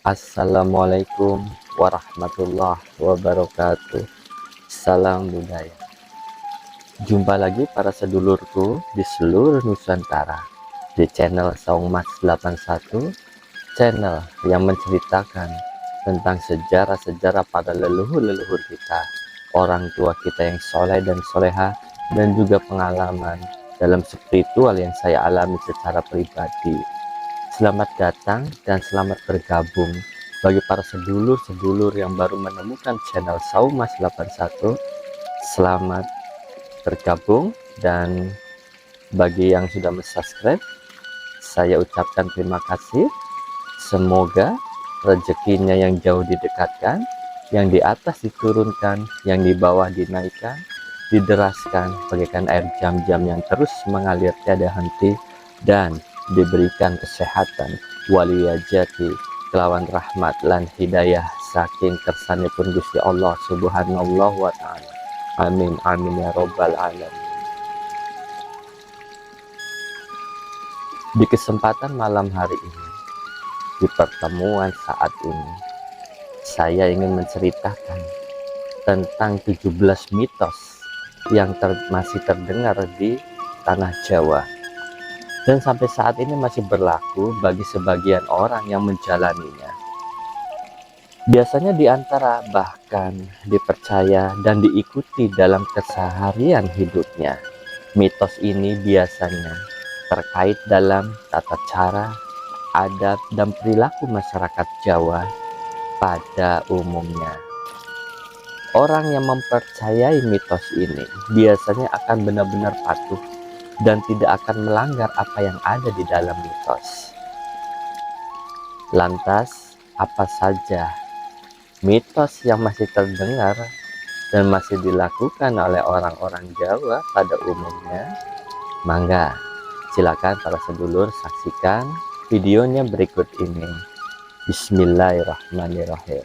Assalamualaikum warahmatullahi wabarakatuh. Salam budaya. Jumpa lagi para sedulurku di seluruh Nusantara di channel Saungmas 81, channel yang menceritakan tentang sejarah-sejarah pada leluhur-leluhur kita, orang tua kita yang soleh dan soleha, dan juga pengalaman dalam spiritual yang saya alami secara pribadi. Selamat datang dan selamat bergabung bagi para sedulur-sedulur yang baru menemukan channel Saungmas 81. Selamat bergabung, dan bagi yang sudah subscribe, saya ucapkan terima kasih. Semoga rezekinya yang jauh didekatkan, yang di atas diturunkan, yang di bawah dinaikkan, dideraskan bagaikan air jam-jam yang terus mengalir tiada henti, dan diberikan kesehatan waliyajati kelawan rahmat lan hidayah saking kersanipun Gusti Allah subhanallah wa ta'ala. Amin amin ya robbal alamin. Di kesempatan malam hari ini, di pertemuan saat ini, saya ingin menceritakan tentang 17 mitos yang masih terdengar di tanah Jawa, dan sampai saat ini masih berlaku bagi sebagian orang yang menjalaninya. Biasanya di antara bahkan dipercaya dan diikuti dalam keseharian hidupnya. Mitos ini biasanya terkait dalam tata cara, adat, dan perilaku masyarakat Jawa pada umumnya. Orang yang mempercayai mitos ini biasanya akan benar-benar patuh dan tidak akan melanggar apa yang ada di dalam mitos. Lantas, apa saja mitos yang masih terdengar dan masih dilakukan oleh orang-orang Jawa pada umumnya? Mangga, silakan para sedulur saksikan videonya berikut ini. Bismillahirrahmanirrahim.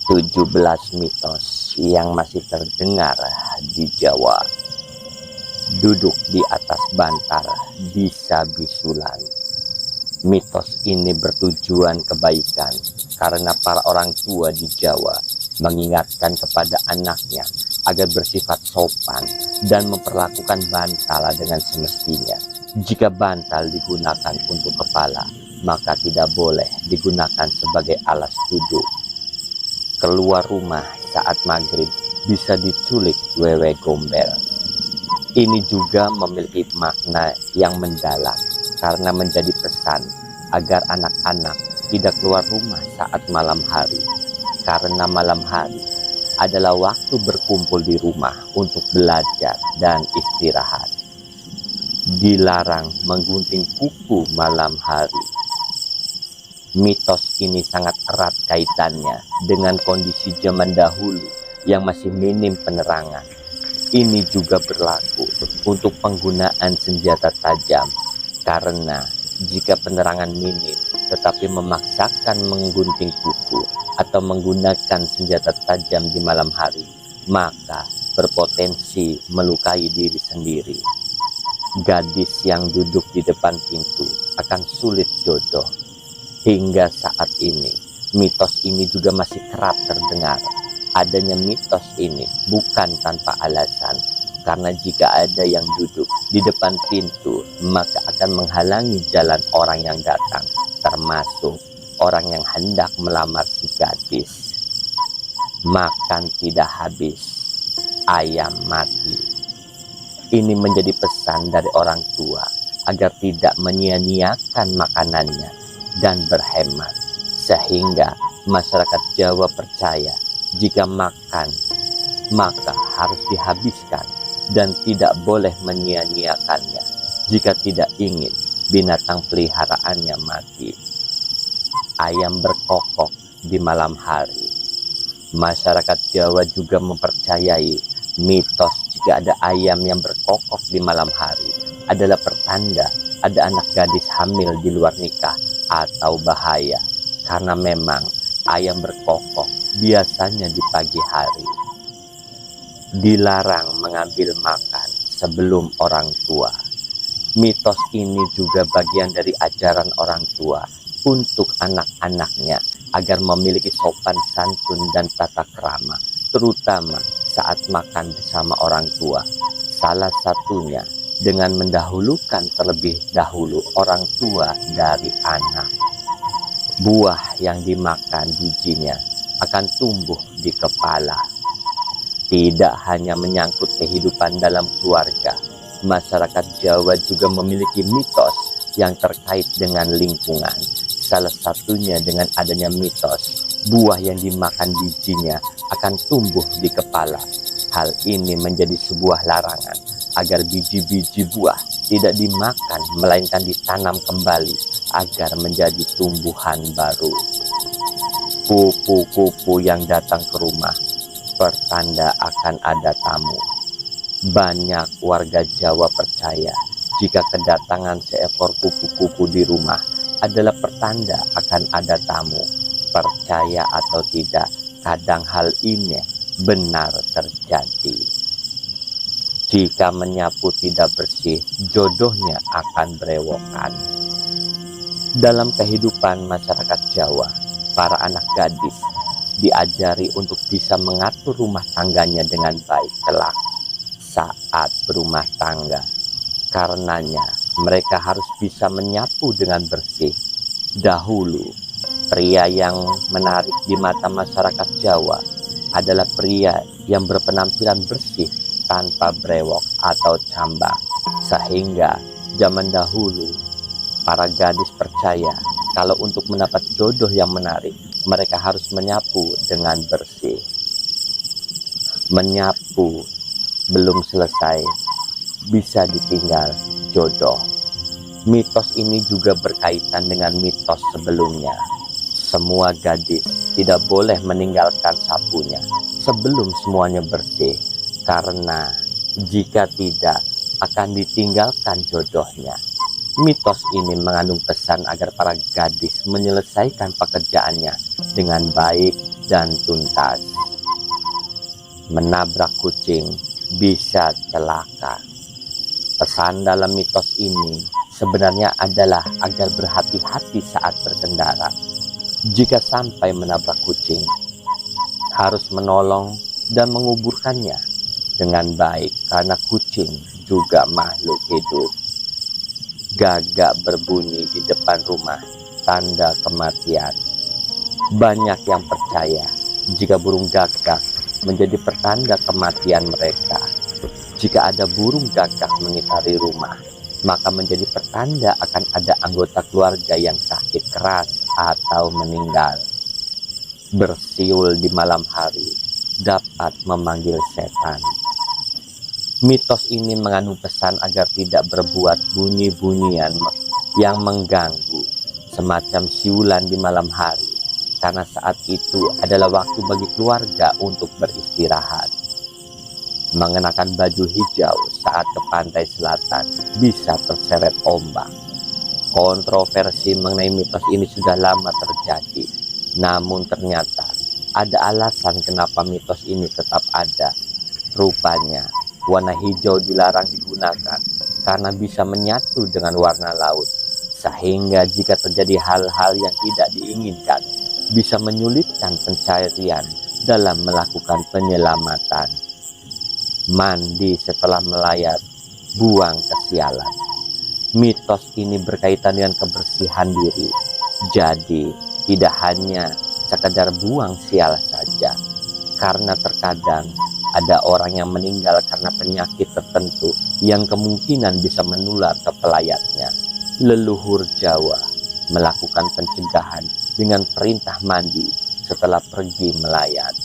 17 mitos yang masih terdengar di Jawa. Duduk di atas bantal bisa bisulan. Mitos ini bertujuan kebaikan karena para orang tua di Jawa mengingatkan kepada anaknya agar bersifat sopan dan memperlakukan bantal dengan semestinya. Jika bantal digunakan untuk kepala, maka tidak boleh digunakan sebagai alas duduk. Keluar rumah saat maghrib bisa diculik wewe gombel. Ini juga memiliki makna yang mendalam karena menjadi pesan agar anak-anak tidak keluar rumah saat malam hari, karena malam hari adalah waktu berkumpul di rumah untuk belajar dan istirahat. Dilarang menggunting kuku malam hari. Mitos ini sangat erat kaitannya dengan kondisi zaman dahulu yang masih minim penerangan. Ini juga berlaku untuk penggunaan senjata tajam, karena jika penerangan minim tetapi memaksakan menggunting kuku atau menggunakan senjata tajam di malam hari, maka berpotensi melukai diri sendiri. Gadis yang duduk di depan pintu akan sulit jodoh. Hingga saat ini, mitos ini juga masih kerap terdengar. Adanya mitos ini bukan tanpa alasan, karena jika ada yang duduk di depan pintu, maka akan menghalangi jalan orang yang datang, termasuk orang yang hendak melamar si gadis. Makan tidak habis, ayam mati. Ini menjadi pesan dari orang tua agar tidak menyia-nyiakan makanannya dan berhemat, sehingga masyarakat Jawa percaya jika makan maka harus dihabiskan dan tidak boleh menyia-nyiakannya jika tidak ingin binatang peliharaannya mati. Ayam berkokok di malam hari. Masyarakat Jawa juga mempercayai mitos jika ada ayam yang berkokok di malam hari adalah pertanda ada anak gadis hamil di luar nikah atau bahaya, karena memang ayam berkokok biasanya di pagi hari. Dilarang mengambil makan sebelum orang tua. Mitos ini juga bagian dari ajaran orang tua untuk anak-anaknya agar memiliki sopan santun dan tata krama, terutama saat makan bersama orang tua. Salah satunya dengan mendahulukan terlebih dahulu orang tua dari anak. Buah yang dimakan bijinya akan tumbuh di kepala. Tidak hanya menyangkut kehidupan dalam keluarga, masyarakat Jawa juga memiliki mitos yang terkait dengan lingkungan. Salah satunya dengan adanya mitos buah yang dimakan bijinya akan tumbuh di kepala. Hal ini menjadi sebuah larangan agar biji-biji buah tidak dimakan melainkan ditanam kembali agar menjadi tumbuhan baru. Kupu-kupu yang datang ke rumah pertanda akan ada tamu. Banyak warga Jawa percaya jika kedatangan seekor kupu-kupu di rumah adalah pertanda akan ada tamu. Percaya atau tidak, kadang hal ini benar terjadi. Jika menyapu tidak bersih, jodohnya akan berewokan. Dalam kehidupan masyarakat Jawa, para anak gadis diajari untuk bisa mengatur rumah tangganya dengan baik kelak saat berumah tangga. Karenanya, mereka harus bisa menyapu dengan bersih. Dahulu, pria yang menarik di mata masyarakat Jawa adalah pria yang berpenampilan bersih tanpa brewok atau cambang. Sehingga zaman dahulu, para gadis percaya kalau untuk mendapat jodoh yang menarik, mereka harus menyapu dengan bersih. Menyapu belum selesai, bisa ditinggal jodoh. Mitos ini juga berkaitan dengan mitos sebelumnya. Semua gadis tidak boleh meninggalkan sapunya sebelum semuanya bersih, karena jika tidak akan ditinggalkan jodohnya. Mitos ini mengandung pesan agar para gadis menyelesaikan pekerjaannya dengan baik dan tuntas. Menabrak kucing bisa celaka. Pesan dalam mitos ini sebenarnya adalah agar berhati-hati saat berkendara. Jika sampai menabrak kucing, harus menolong dan menguburkannya dengan baik karena kucing juga makhluk hidup. Gagak berbunyi di depan rumah, tanda kematian. Banyak yang percaya jika burung gagak menjadi pertanda kematian mereka. Jika ada burung gagak mengitari rumah, maka menjadi pertanda akan ada anggota keluarga yang sakit keras atau meninggal. Bersiul di malam hari dapat memanggil setan. Mitos ini mengandung pesan agar tidak berbuat bunyi-bunyian yang mengganggu, semacam siulan di malam hari, karena saat itu adalah waktu bagi keluarga untuk beristirahat. Mengenakan baju hijau saat ke pantai selatan bisa terseret ombak. Kontroversi mengenai mitos ini sudah lama terjadi, namun ternyata ada alasan kenapa mitos ini tetap ada. Rupanya, warna hijau dilarang digunakan karena bisa menyatu dengan warna laut, sehingga jika terjadi hal-hal yang tidak diinginkan, bisa menyulitkan pencarian dalam melakukan penyelamatan. Mandi setelah melayat, buang kesialan. Mitos ini berkaitan dengan kebersihan diri, jadi tidak hanya sekedar buang sial saja, karena terkadang ada orang yang meninggal karena penyakit tertentu yang kemungkinan bisa menular ke pelayatnya. Leluhur Jawa melakukan pencegahan dengan perintah mandi setelah pergi melayat.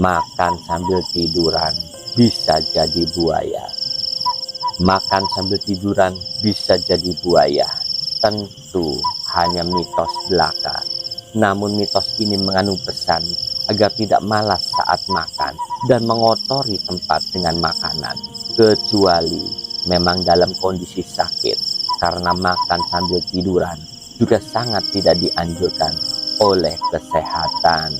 Makan sambil tiduran bisa jadi buaya. Makan sambil tiduran bisa jadi buaya. Tentu hanya mitos belaka. Namun mitos ini mengandung pesan agar tidak malas saat makan dan mengotori tempat dengan makanan, kecuali memang dalam kondisi sakit, karena makan sambil tiduran juga sangat tidak dianjurkan oleh kesehatan.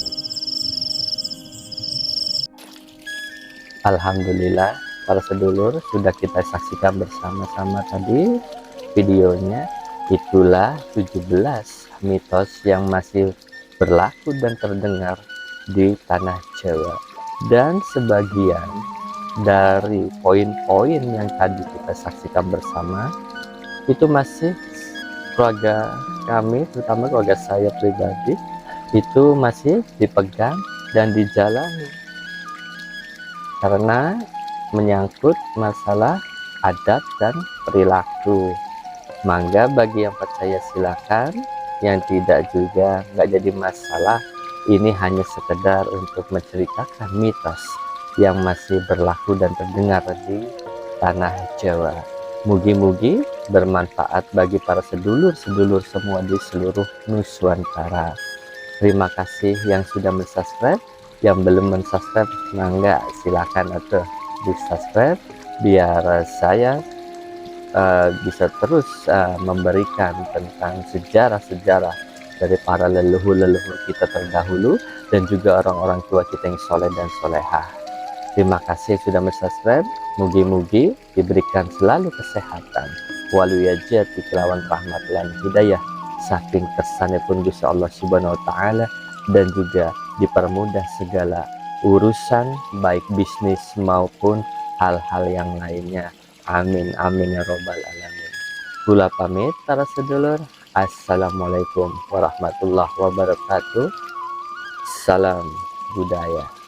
Alhamdulillah, para sedulur, sudah kita saksikan bersama-sama tadi videonya. Itulah 17 mitos yang masih berlaku dan terdengar di tanah Jawa. Dan sebagian dari poin-poin yang tadi kita saksikan bersama itu masih keluarga kami, terutama keluarga saya pribadi, itu masih dipegang dan dijalani karena menyangkut masalah adat dan perilaku. Mangga bagi yang percaya silakan, yang tidak juga nggak jadi masalah. Ini hanya sekedar untuk menceritakan mitos yang masih berlaku dan terdengar di tanah Jawa. Mugi-mugi bermanfaat bagi para sedulur-sedulur semua di seluruh Nusantara. Terima kasih yang sudah mensubscribe. Yang belum mensubscribe, mangga silakan atau di subscribe biar saya bisa terus memberikan tentang sejarah-sejarah dari para leluhur-leluhur kita terdahulu dan juga orang-orang tua kita yang soleh dan solehah. Terima kasih sudah mensubscribe. Mugi-mugi diberikan selalu kesehatan, waliyajati kelawan rahmat lan hidayah, saking kesannya pun Gusti Allah Subhanahu wa taala, dan juga dipermudah segala urusan baik bisnis maupun hal-hal yang lainnya. Amin amin ya robbal alamin. Kula pamit para sedulur. Assalamualaikum warahmatullahi wabarakatuh. Salam budaya.